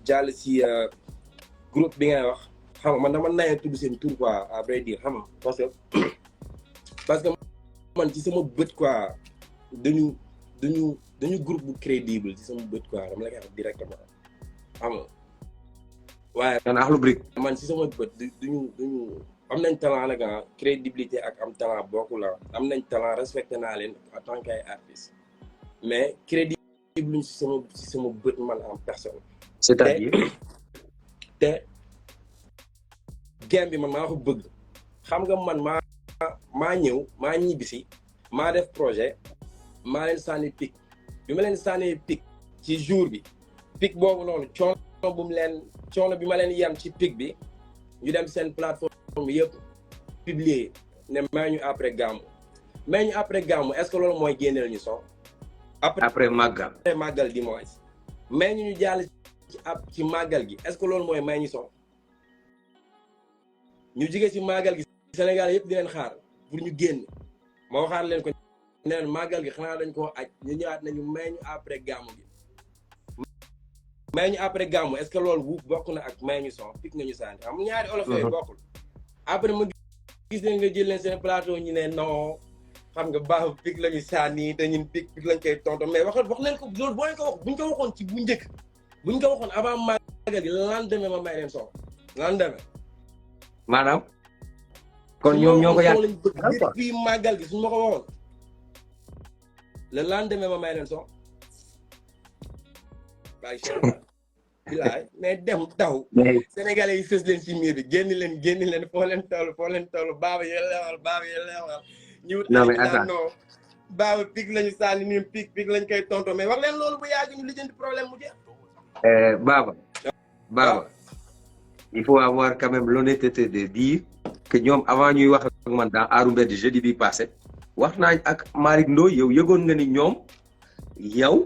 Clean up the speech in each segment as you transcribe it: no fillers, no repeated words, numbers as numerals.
jàll si groupe bi ngay wax xam nga man dama Naaya tudd seen tur quoi à vrai dire xam nga parce que man ci sama bët quoi dañu groupe bu crédible ci sama bët quoi dama la koy wax directement xam nga waaye man Akhlou Brick man ci sama bët duñu am nañ talent la nga crédibilité ak am talent bokkul la am nañ talent respecté naa leen en tant qu'ay artiste mais crédible luñ ci sama bët man en personne. c'est-à-dire te game bi man maa ko bëgg xam nga man maa ñëw maa ñibbisi maa def projet maa leen sànni pic bi ma leen sànni pic ci jour bi pic boobu noonu coono bi ma leen yam ci pic bi ñu dem seen plateforme yëpp publier ne may ñu après gàmmu est-ce que loolu mooy génneel ñu son après màggal di mooy may ñu jàll ci màggal gi est-ce que loolu mooy may ñu son ñu jige ci màggal gi Sénégal yëpp di leen xaar pour ñu génn ma waxaat leen ko neen màggal gi xanaa dañ koo aj ñu ñëwaat nañu may ñu après gàmmu gi may ñu après gàmmu est-ce que loolu bu bokk na ak may ñu son pic nga ñu sànni xam ñaari olof yooyu bokkul après ma gis leen nga jël leen seen plateau ñu ne non xam nga baax pic la ñu sànni te ñun pic lañ koy tontu mais wax leen ko loolu boo leen ko wax buñ ko waxoon ci bu njëkk buñ ko waxoon avant màggal gi lendemain ma may leen son lendemain maanaam kon ñoom ñoo ko yàq depuis màggal gi suñu ma ko waxoon le lendemain ma may leen son bàyyi bilaay mais dem taw sénégalais yi sës leen ci miir bi génn leen foo leen toll baaba yelewal ñu wut non baaba pic lañu sànni ñun pic lañ koy tonto mais wax leen loolu bu yàgg ñu lijjanti problème mu jeex Baba il faut avoir quand même l'honnêteté de dire que ñoom avant ñuy wax ak man dans Aaru Mbedd jeudi bi passé wax naa ak Malick Ndoye yow yëgoon nga ni ñoom yow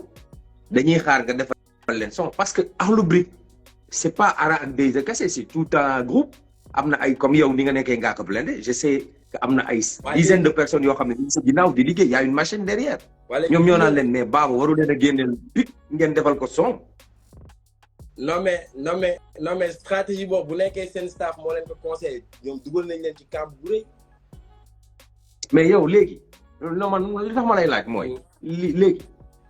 dañuy xaar nga defal leen son parce que Akhlou Brick c'est pas Ara ak Deyza kese c'est tout un groupe am na ay comme yow ni nga nekkee Ngaaka Blinde je sais que am na ay dizaines de personnes yoo xam ne ñu sa ginnaaw di liggéey y a une machine derrière ñoom ñoo naan leen mais Baba waru leen a génneel pic ngeen defal ko son non mais stratégie boobu bu nekkee seen staff moo leen ko conseillé ñoom dugal nañ leen ci camp bu rëy mais yow léegi non man li tax ma lay laaj mooy léegi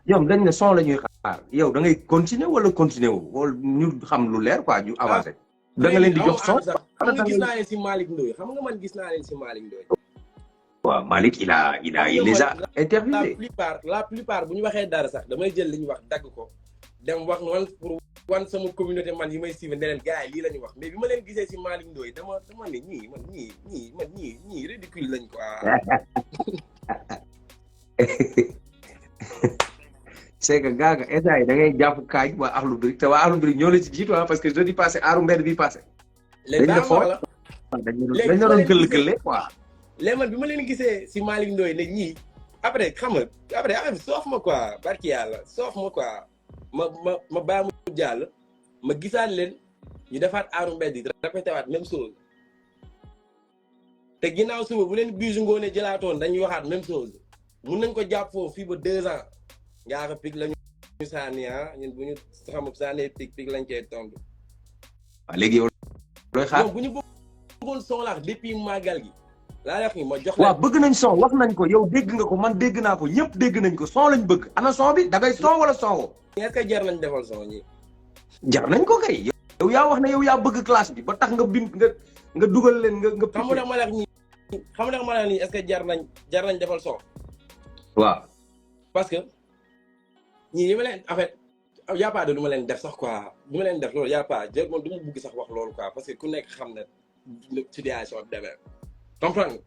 ñoom dañ ne son la ñuy xaar yow da ngay continuer wala continuer wu wala ñu xam lu leer quoi ñu avancé da nga leen di jox son xam nga gis naa leen si Malick Ndoye xam nga man gis naa leen si Malick Ndoye waaw Malick il les a interviewés la plupart bu ñu waxee dara sax damay jël li ñu wax dagg ko dem wax man pour wan sama communauté man yi may suivre ne leen gars yi lii la ñu wax mais bi ma leen gisee si Malick Ndoye dama ne ñii ridicule lañ quoi. c'est que gars nga da ngay jàpp kaay waa Akhlou Brick te waa Akhlou Brick ñoo la ci jiitu parce que jeudi passé Aaru Mbedd bi passé. dañ la xool dañ la doon gëll-gëlle quoi. léegi man bi ma leen gisee si Malick Ndoye ne ñii après xam nga après affaire bi soof ma quoi barki yàlla soof ma quoi. ma bàyyi mu jàll ma gisaat leen ñu defaat Aaru Mbedd yi répété waat même chose te ginnaaw suba bu leen bisu ngoone jëlaatoon dañuy waxaat même chose mun nañ ko jàpp foofu fii ba 2 ans Ngaaka pic la ñu sànni ñun bu ñu xamul sànnee pic lañ koy tontu. waaw léegi yow looy xaar bu ñu bëggoon son laax depuis màggal gi laa wax ni ma jox waaw bëgg nañ son wax nañ ko yow dégg nga ko man dégg naa ko ñëpp dégg nañ ko son lañ bëgg ana son bi da ngay son wala son woo. est-ce que jar nañ defal son ñi jar nañ ko kay yow yaa wax ne yow yaa bëgg classe bi ba tax nga bind nga dugal leen nga xam nga ma la ñi xam nga ma la nii est-ce que jar nañ defal son waaw parce que ñii yi ma leen en fait y a pas de du ma leen def sax quoi du ma leen def loolu y a pas jël man du ma bëgg sax wax loolu quoi parce que ku nekk xam na situation bi demee comprendre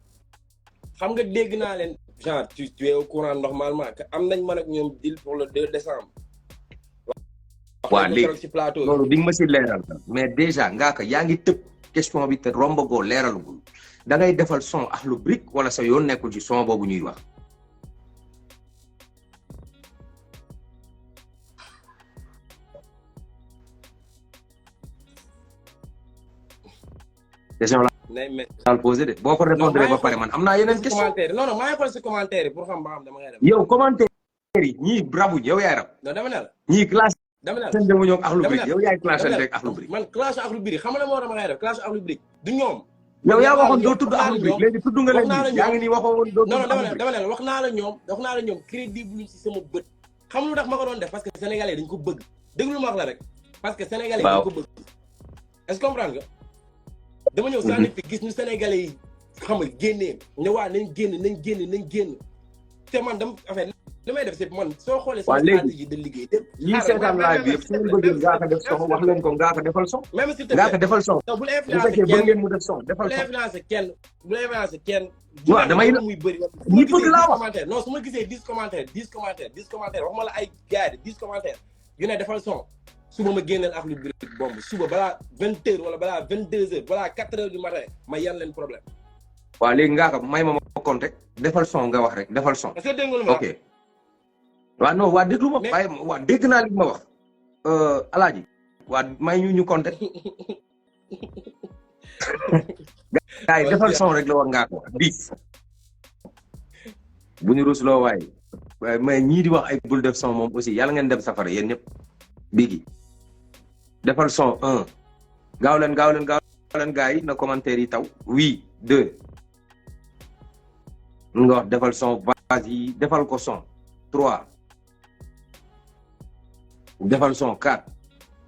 xam nga dégg naa leen genre tu es au courant normalement que am nañ man ak ñoom deal pour le 2 décembre. waaw léegi loolu di nga ma si leeral mais déjà Ngaaka yaa ngi tëb question bi te rombagoo leeralugul da ngay defal son Akhlou Brick wala sa yoon nekkul ci son boobu ñuy wax. question la posé de boo ko répondre ba pare man am naa yeneen question non maa ngi xool si commentaire yi pour xam ba xam dama ngay def yow commentaire yi ñii brabu yow yaay rab non dama ne la ñii classe dama ne la seen demu ñoom Akhlou dama ne Brick la yow yaay dama clashante ne ak Akhlou la Brick. man clash Akhlou Brick xam nga la moo war a ma def clash Akhlou Brick du ñoom. yow man yaa wax naa la waxoon doo ñoom tudd wax naa la Akhlou Brick ñoom léegi tudd nga wax leen naa la nii yaa ngi ñoom nii waxoo woon doo non tudd non Akhlou Brick. dama ne wax naa la ñoom crédible ci sama bët xam lu tax ma ko doon def parce que sénégalais dañ ko bëgg déglu ma wax la rek parce que sénégalais dañ ko bëgg est-ce que comprendre nga dama ñëw sànni fi gis ñu sénégalais yi xam nga génnee ne waa nañ génn te man dama en fait li may def c'est man soo xoolee sama stratégie de liggéey dem ñii seetaan live bi yëpp su ngeen bëggee Ngaaka def son wax leen ko Ngaaka defal son. même s'il te Ngaaka defal son. plaît bul bu influencer fekkee bëgg kenn ngeen mu def son defal bul son. influencer kenn bul influencer kenn waaw damay muy bëri ñi bëgg laa wax commentaire non su ma gisee 10 commentaires waxuma la ay gars yi 10 commentaires yu ne defal son suba ma génneel Akhlou Brick bomb suba balaa 20h wala balaa 22h balaa 4h du matin ma yan leen problème. waaw léegi Ngaaka may ma compte rek defal son nga wax rek defal son. est-ce que dégg nga lu ma ok waaw non waa déglu ma bàyyi waa dégg naa li ma wax alaaji waa may ñu compte gars yi defal son rek la wax Ngaaka wax 10 bu ñu rusloo waaye mais ñii di wax ay bul def son moom aussi yàlla ngeen dem safara yéen ñëpp bigi defal son 1 gaaw leen gars yi na commentaire yi taw oui 2 mun nga wax defal son vas-y defal ko son 3 defal son 4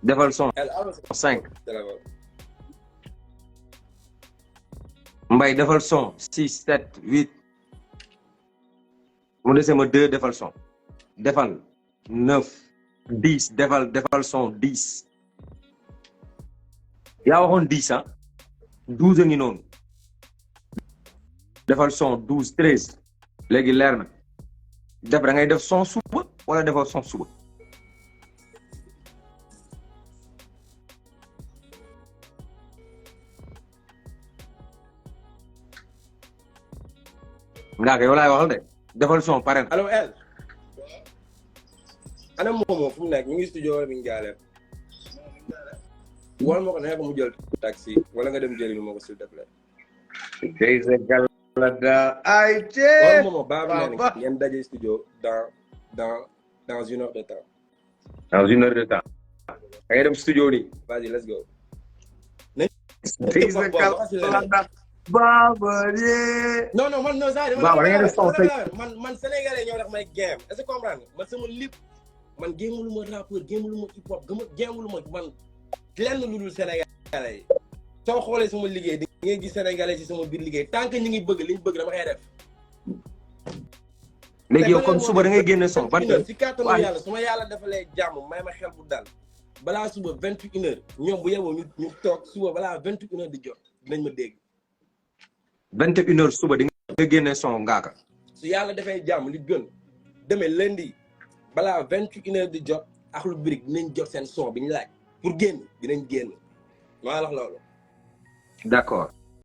defal son 5 Mbay defal son 6 7 8 mu dese ma 2 defal son defal 9 10 defal son 10 yaa waxoon 10 ah 12 a ngi noonu defal son 12 13 léegi leer na da ngay def son suba wala defal son suba. Ngaaka yow laay waxal de defal son pare na. allo El. ana Momo fu mu nekk mi ngi studio wala mi ngi jaale. wala ma ko nekk mu jël taxi wala nga dem jëli ma ko s'il te plaît. Deyse Galada ay wala cee. Momo baax na ngeen daje studio dans une heure de temps. Dans une heure de temps. da ngay dem studio nii. Vas-y let's go. Deyse Galada. Baba yee. non man non ça man sénégalais ñoo tax may game est-ce que comprendre man sama lépp man géemulu ma rappeur géemulu ma hip hop géemulu ma man lenn lu dul sénégalais yi soo xoolee sama liggéey di ngay gis sénégalais ci sama biir liggéey tant que ñu ngi bëgg liñ bëgg dama koy def. léegi yow kon suba da ngay génne son ban si kàttanu yàlla su ma yàlla defalee jàmm may ma xel bu dal balaa suba 21h ñoom bu yeboo ñu toog suba balaa 21h di jot dinañ ma dégg. 21h suba di nga génne son Ngaaka. su yàlla defee jàmm li gën demee lundi balaa 21h di jot Akhlou Brick dinañ jot seen son bi ñu laaj pour génn dinañ génn maa wax loolu. D'accord.